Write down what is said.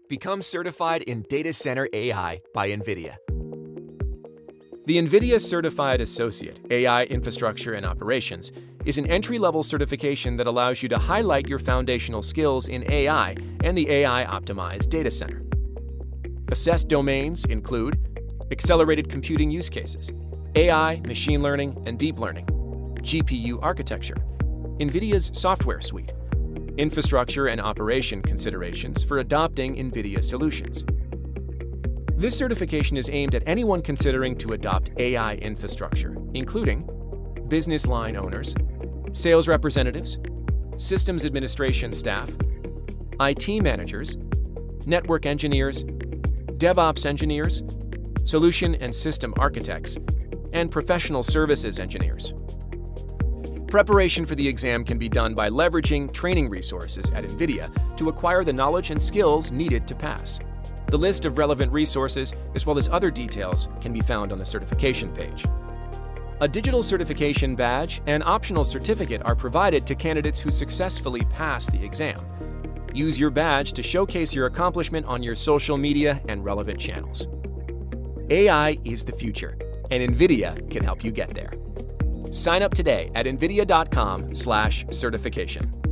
Become certified in Data Center AI by Nvidia. The Nvidia Certified Associate AI Infrastructure and Operations is an entry-level certification that allows you to highlight your foundational skills in AI and the AI-optimized data center. Assessed domains include accelerated computing use cases, AI, machine learning, and deep learning, GPU architecture, Nvidia's software suite, infrastructure and operation considerations for adopting Nvidia solutions. This certification is aimed at anyone considering to adopt AI infrastructure, including business line owners, sales representatives, systems administration staff, IT managers, network engineers, DevOps engineers, solution and system architects, and professional services engineers. Preparation for the exam can be done by leveraging training resources at Nvidia to acquire the knowledge and skills needed to pass. The list of relevant resources, as well as other details, can be found on the certification page. A digital certification badge and optional certificate are provided to candidates who successfully pass the exam. Use your badge to showcase your accomplishment on your social media and relevant channels. AI is the future, and Nvidia can help you get there. Sign up today at nvidia.com/certification.